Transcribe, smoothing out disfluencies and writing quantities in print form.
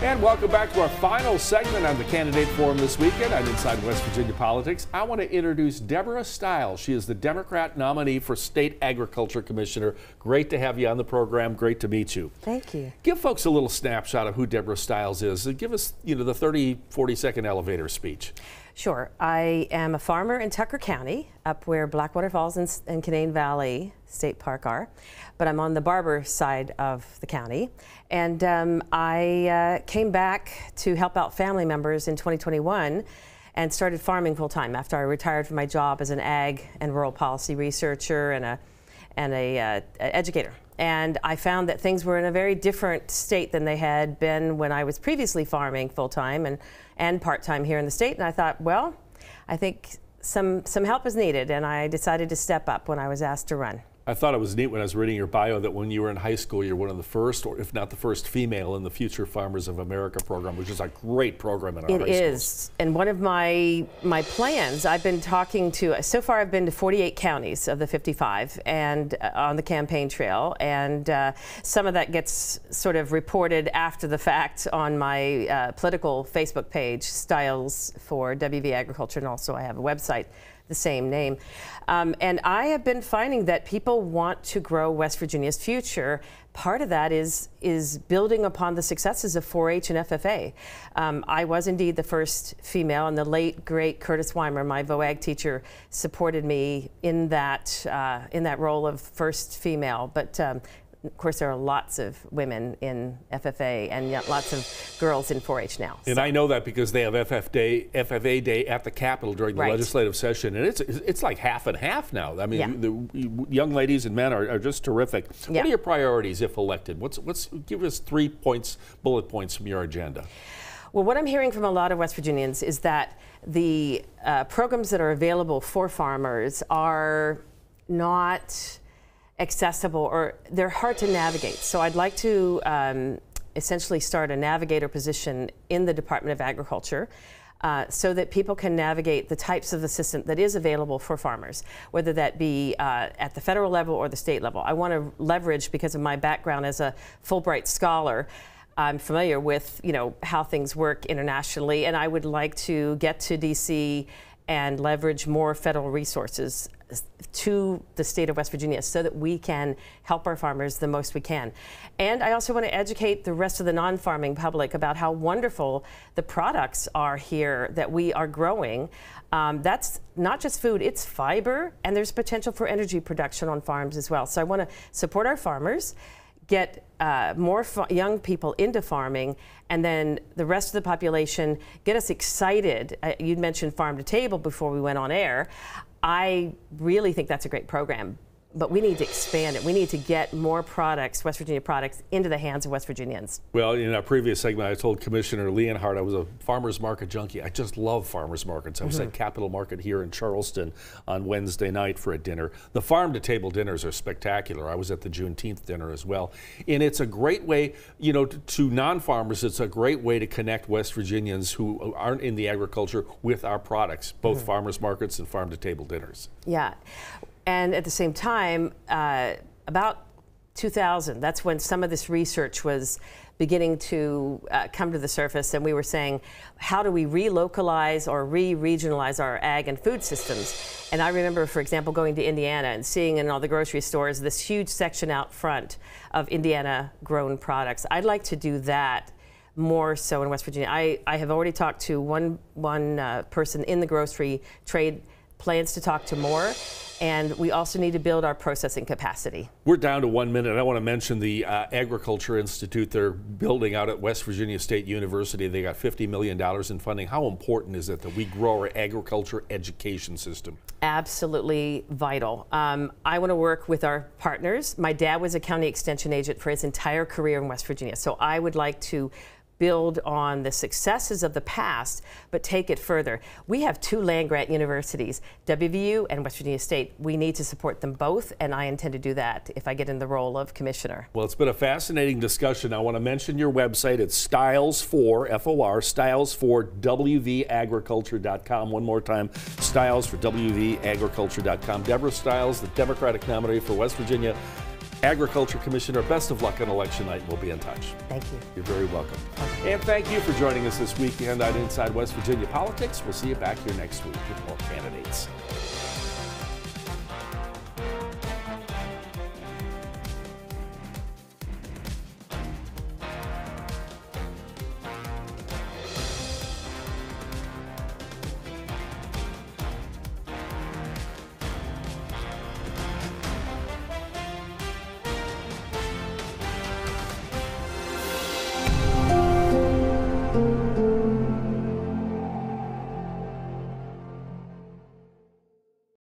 And welcome back to our final segment on the Candidate Forum this weekend on Inside West Virginia Politics. I want to introduce Deborah Stiles. She is the Democrat nominee for State Agriculture Commissioner. Great to have you on the program. Great to meet you. Thank you. Give folks a little snapshot of who Deborah Stiles is. Give us, the 30, 40-second elevator speech. Sure. I am a farmer in Tucker County, up where Blackwater Falls and Canaan Valley State Park are, but I'm on the Barber side of the county. And I came back to help out family members in 2021 and started farming full-time after I retired from my job as an ag and rural policy researcher and a educator. And I found that things were in a very different state than they had been when I was previously farming full-time and part-time here in the state. And I thought, well, I think some help is needed, and I decided to step up when I was asked to run. I thought it was neat when I was reading your bio that when you were in high school, you're one of the first, or if not the first, female in the Future Farmers of America program, which is a great program in our high schools. It is, and one of my plans, I've been talking to, so far I've been to 48 counties of the 55 and on the campaign trail, and some of that gets sort of reported after the fact on my political Facebook page, Stiles for WV Agriculture, and also I have a website, the same name. And I have been finding that people want to grow West Virginia's future. Part of that is building upon the successes of 4-H and FFA. I was indeed the first female, and the late, great Curtis Weimer, my VOAG teacher, supported me in that role of first female. But of course, there are lots of women in FFA and yet lots of girls in 4-H now. And I know that because they have FFA Day at the Capitol during the legislative session, and it's like half and half now. I mean, the young ladies and men are just terrific. What are your priorities if elected? Give us 3 bullet points from your agenda. Well, what I'm hearing from a lot of West Virginians is that the programs that are available for farmers are not accessible, or they're hard to navigate. So I'd like to essentially start a navigator position in the Department of Agriculture so that people can navigate the types of assistance that is available for farmers, whether that be at the federal level or the state level. I want to leverage, because of my background as a Fulbright scholar, I'm familiar with how things work internationally, and I would like to get to DC and leverage more federal resources to the state of West Virginia so that we can help our farmers the most we can. And I also want to educate the rest of the non-farming public about how wonderful the products are here that we are growing. That's not just food, it's fiber, and there's potential for energy production on farms as well. So I want to support our farmers, get more young people into farming, and then the rest of the population, get us excited. You'd mentioned Farm to Table before we went on air. I really think that's a great program, but we need to expand it. We need to get more products, West Virginia products, into the hands of West Virginians. Well, in our previous segment, I told Commissioner Leonhardt I was a farmers market junkie. I just love farmers markets. I was at Capitol Market here in Charleston on Wednesday night for a dinner. The farm to table dinners are spectacular. I was at the Juneteenth dinner as well. And it's a great way, to non-farmers, it's a great way to connect West Virginians who aren't in the agriculture with our products, both farmers markets and farm to table dinners. Yeah. And at the same time, about 2000, that's when some of this research was beginning to come to the surface, and we were saying, how do we relocalize or re-regionalize our ag and food systems? And I remember, for example, going to Indiana and seeing in all the grocery stores this huge section out front of Indiana-grown products. I'd like to do that more so in West Virginia. I have already talked to one person in the grocery trade, plans to talk to more. And we also need to build our processing capacity. We're down to 1 minute. I want to mention the Agriculture Institute they're building out at West Virginia State University. They got $50 million in funding. How important is it that we grow our agriculture education system? Absolutely vital. I want to work with our partners. My dad was a county extension agent for his entire career in West Virginia, so I would like to build on the successes of the past, but take it further. We have 2 land-grant universities, WVU and West Virginia State. We need to support them both, and I intend to do that if I get in the role of commissioner. Well, it's been a fascinating discussion. I want to mention your website. It's Stiles4, F-O-R, Stiles4WVAgriculture.com. One more time, Stiles for WVAgriculture.com. Deborah Stiles, the Democratic nominee for West Virginia Agriculture Commissioner, best of luck on election night. We'll be in touch. Thank you. You're very welcome. And thank you for joining us this weekend on Inside West Virginia Politics. We'll see you back here next week with more candidates.